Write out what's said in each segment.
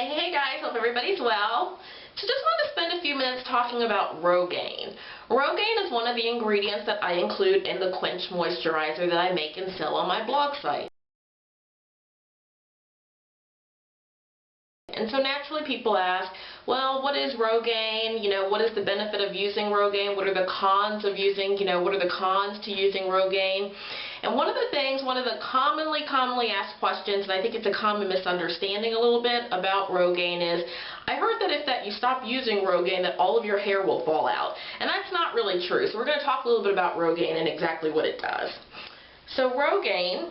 Hey guys, hope everybody's well. So just wanted to spend a few minutes talking about Rogaine. Rogaine is one of the ingredients that I include in the Quench moisturizer that I make and sell on my blog site. And so naturally people ask, well, what is Rogaine? What is the benefit of using Rogaine? What are the cons of using, what are the cons to using Rogaine? And one of the commonly asked questions, and I think it's a common misunderstanding a little bit about Rogaine is, I heard that you stop using Rogaine that all of your hair will fall out. And that's not really true. So we're going to talk a little bit about Rogaine and exactly what it does. So Rogaine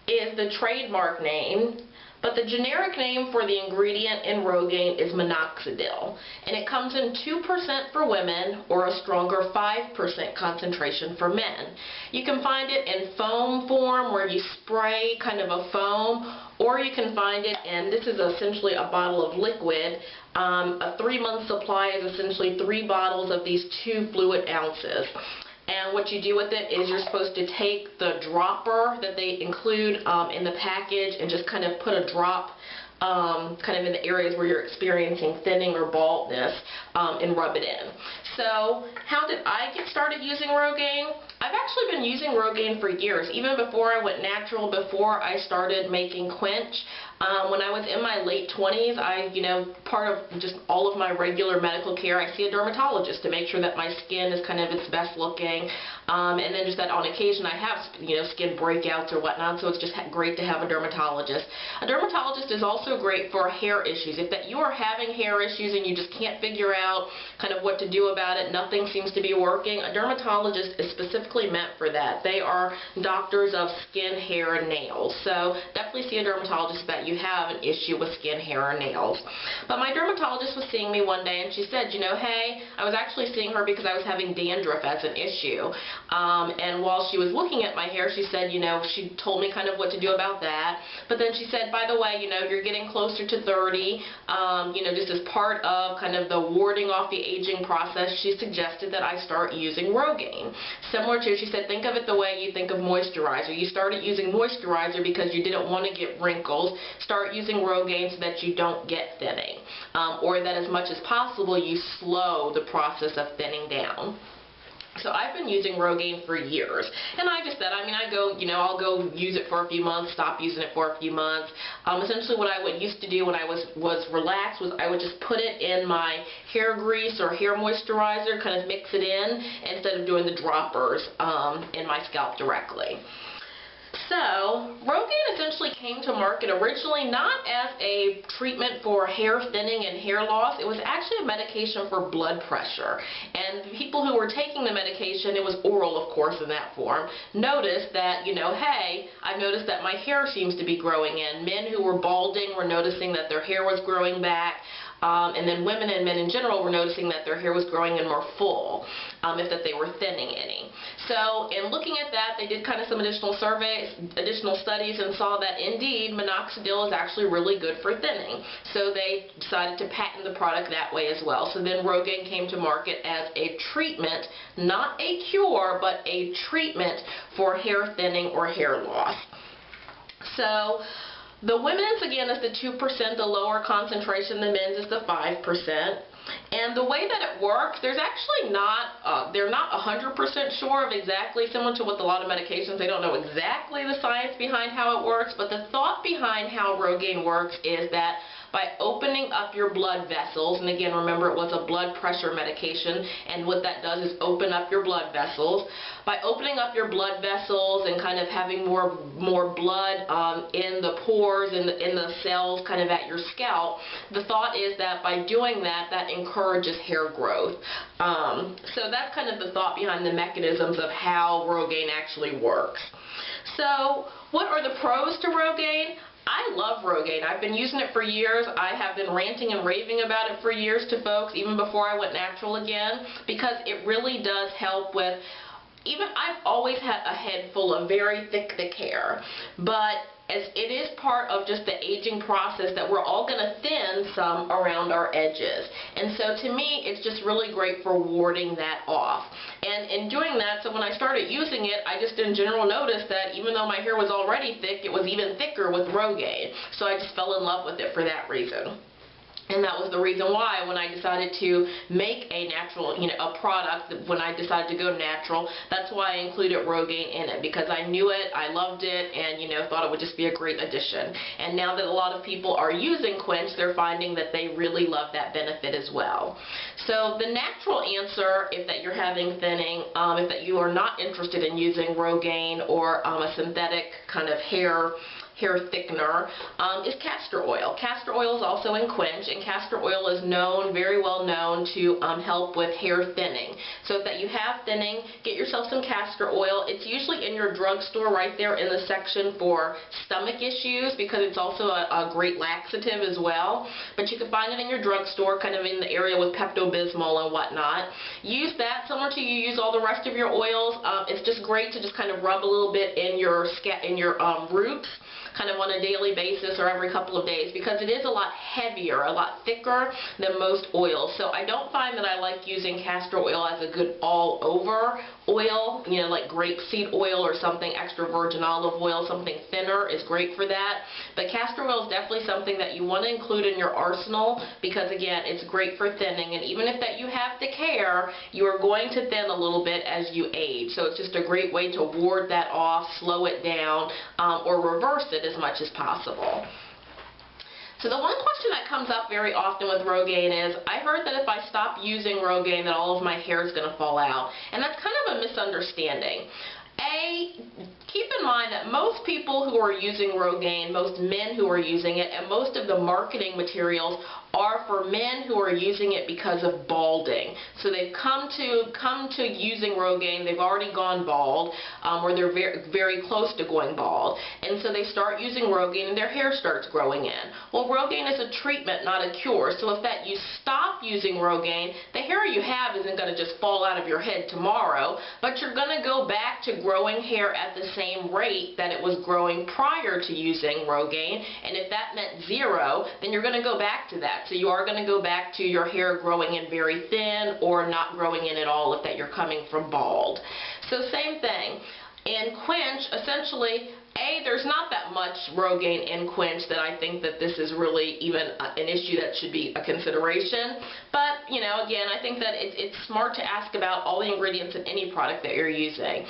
is the trademark name, but the generic name for the ingredient in Rogaine is Minoxidil, and it comes in 2% for women or a stronger 5% concentration for men. You can find it in foam form where you spray kind of a foam, or you can find it in, this is essentially a bottle of liquid. A 3-month supply is essentially 3 bottles of these 2 fluid ounces. And what you do with it is you're supposed to take the dropper that they include in the package and just kind of put a drop kind of in the areas where you're experiencing thinning or baldness and rub it in. So how did I get started using Rogaine? I've actually been using Rogaine for years, even before I went natural, before I started making Quench. When I was in my late 20s, part of just all of my regular medical care, I see a dermatologist to make sure that my skin is kind of its best looking, and then just that on occasion I have, skin breakouts or whatnot, so it's just great to have a dermatologist. A dermatologist is also great for hair issues. If you are having hair issues and you just can't figure out kind of what to do about it, nothing seems to be working, a dermatologist is specifically meant for that. They are doctors of skin, hair, and nails. So definitely see a dermatologist that you have an issue with skin, hair, or nails. But my dermatologist was seeing me one day and she said, hey, I was actually seeing her because I was having dandruff as an issue. And while she was looking at my hair, she said, she told me kind of what to do about that. But then she said, by the way, you're getting closer to 30, just as part of kind of the warding off the aging process, she suggested that I start using Rogaine. Similar to, she said, think of it the way you think of moisturizer. You started using moisturizer because you didn't want to get wrinkles. Start using Rogaine so that you don't get thinning, or that as much as possible you slow the process of thinning down. So I've been using Rogaine for years, and I just said, I'll go use it for a few months, stop using it for a few months. Essentially what I used to do when I was relaxed was I would just put it in my hair grease or hair moisturizer, kind of mix it in, instead of doing the droppers in my scalp directly. So, Rogaine essentially came to market originally not as a treatment for hair thinning and hair loss. It was actually a medication for blood pressure. And the people who were taking the medication, it was oral of course in that form, noticed that, hey, I've noticed that my hair seems to be growing in. Men who were balding were noticing that their hair was growing back. And then women and men in general were noticing that their hair was growing in more full, if that they were thinning any. So in looking at that, they did kind of some additional surveys, additional studies, and saw that indeed Minoxidil is actually really good for thinning. So they decided to patent the product that way as well. So then Rogaine came to market as a treatment, not a cure, but a treatment for hair thinning or hair loss. So the women's, again, is the 2%, the lower concentration. The men's is the 5%. And the way that it works, there's actually they're not 100% sure of exactly, similar to with a lot of medications, they don't know exactly the science behind how it works, but the thought behind how Rogaine works is that by opening up your blood vessels, and again, remember it was a blood pressure medication, and what that does is open up your blood vessels. By opening up your blood vessels and kind of having more blood in the pores, in the cells kind of at your scalp, the thought is that by doing that, that encourages hair growth. So that's kind of the thought behind the mechanisms of how Rogaine actually works. So what are the pros to Rogaine? I love Rogaine. I've been using it for years. I have been ranting and raving about it for years to folks, even before I went natural again, because it really does help with, I've always had a head full of very thick hair, but as it is part of just the aging process that we're all going to thin some around our edges. And so to me, it's just really great for warding that off. And in doing that, so when I started using it, I just in general noticed that even though my hair was already thick, it was even thicker with Rogaine. So I just fell in love with it for that reason. And that was the reason why when I decided to make a natural, a product, when I decided to go natural, that's why I included Rogaine in it, because I knew it, I loved it, and thought it would just be a great addition. And now that a lot of people are using Quench, they're finding that they really love that benefit as well. So the natural answer, if that you're having thinning, if that you are not interested in using Rogaine or a synthetic kind of hair thickener, is castor oil. Castor oil is also in Quench, and castor oil is very well known to help with hair thinning. So if that you have thinning, get yourself some castor oil. It's usually in your drugstore right there in the section for stomach issues, because it's also a great laxative as well. But you can find it in your drugstore, kind of in the area with Pepto-Bismol and whatnot. Use that similar to you use all the rest of your oils. It's just great to just kind of rub a little bit in your roots, kind of on a daily basis or every couple of days, because it is a lot heavier, a lot thicker than most oils. So I don't find that I like using castor oil as a good all-over oil, like grapeseed oil or something, extra virgin olive oil, something thinner is great for that. But castor oil is definitely something that you want to include in your arsenal, because again, it's great for thinning, and even if that you have thick hair, you are going to thin a little bit as you age. So it's just a great way to ward that off, slow it down, or reverse it as much as possible. So the one question that comes up very often with Rogaine is, I heard that if I stop using Rogaine that all of my hair is going to fall out. And that's kind of a misunderstanding. Keep in mind that most people who are using Rogaine, most men who are using it, and most of the marketing materials are for men who are using it because of balding. So they've come to using Rogaine, they've already gone bald, or they're very close to going bald, and so they start using Rogaine and their hair starts growing in. Well, Rogaine is a treatment, not a cure. So if that you stop using Rogaine, the hair you have isn't going to just fall out of your head tomorrow, but you're going to go back to growing hair at the same rate that it was growing prior to using Rogaine. And if that meant 0, then you're going to go back to that. So you are going to go back to your hair growing in very thin or not growing in at all if that you're coming from bald. So same thing. In Quench, essentially, there's not that much Rogaine in Quench that I think that this is really even an issue that should be a consideration. But, again, I think that it's smart to ask about all the ingredients in any product that you're using.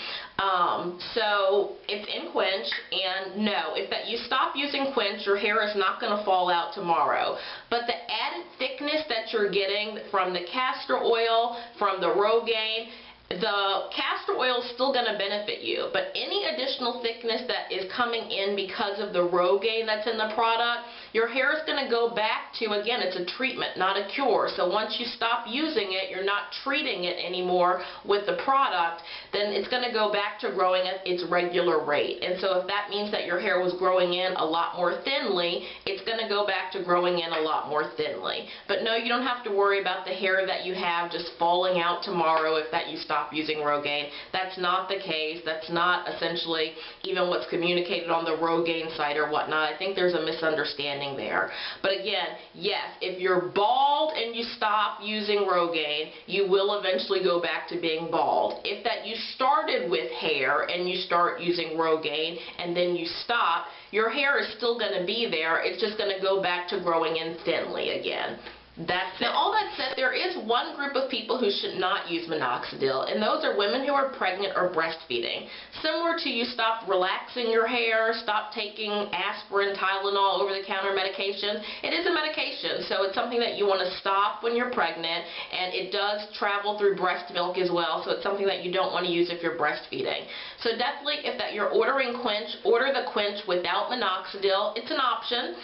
So it's in Quench, and no, if that you stop using Quench, your hair is not going to fall out tomorrow. But the added thickness that you're getting from the castor oil, from the Rogaine, the castor oil is still going to benefit you, but any additional thickness that is coming in because of the Rogaine that's in the product, your hair is going to go back to, again, it's a treatment, not a cure. So once you stop using it, you're not treating it anymore with the product, then it's going to go back to growing at its regular rate. And so if that means that your hair was growing in a lot more thinly, it's going to go back to growing in a lot more thinly. But no, you don't have to worry about the hair that you have just falling out tomorrow if that you stop using Rogaine. That's not the case. That's not essentially even what's communicated on the Rogaine site or whatnot. I think there's a misunderstanding there. But again, yes, if you're bald and you stop using Rogaine, you will eventually go back to being bald. If that you started with hair and you start using Rogaine and then you stop, your hair is still going to be there. It's just going to go back to growing in thinly again. That's it. Now, all that said, there is one group of people who should not use Minoxidil, and those are women who are pregnant or breastfeeding. Similar to you stop relaxing your hair, stop taking aspirin, Tylenol, over-the-counter medication. It is a medication, so it's something that you want to stop when you're pregnant, and it does travel through breast milk as well, so it's something that you don't want to use if you're breastfeeding. So definitely, if that you're ordering Quench, order the Quench without Minoxidil. It's an option.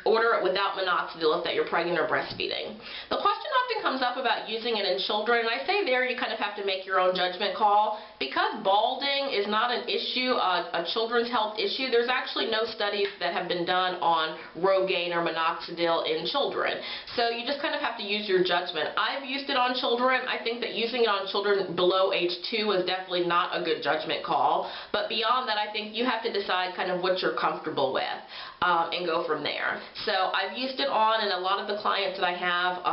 Order it without Minoxidil if that you're pregnant or breastfeeding. The question often comes up about using it in children, and I say there you kind of have to make your own judgment call. Because balding is not an issue, a children's health issue, there's actually no studies that have been done on Rogaine or Minoxidil in children. So you just kind of have to use your judgment. I've used it on children. I think that using it on children below age 2 is definitely not a good judgment call. But beyond that, I think you have to decide kind of what you're comfortable with and go from there. So I've used it on, and a lot of the clients that I have,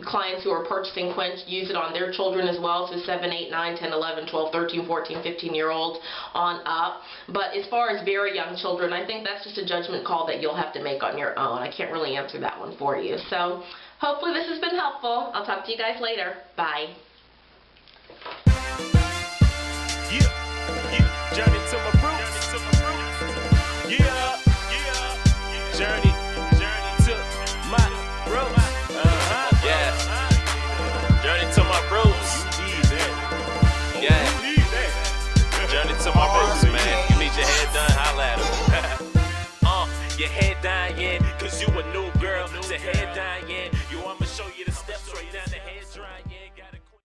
clients who are purchasing Quench, use it on their children as well, so 7, 8, 9, 10, 11, 12, 13, 14, 15-year-olds on up. But as far as very young children, I think that's just a judgment call that you'll have to make on your own. I can't really answer that one for you. So hopefully this has been helpful. I'll talk to you guys later. Bye. Journey to my roots. Yeah. Journey.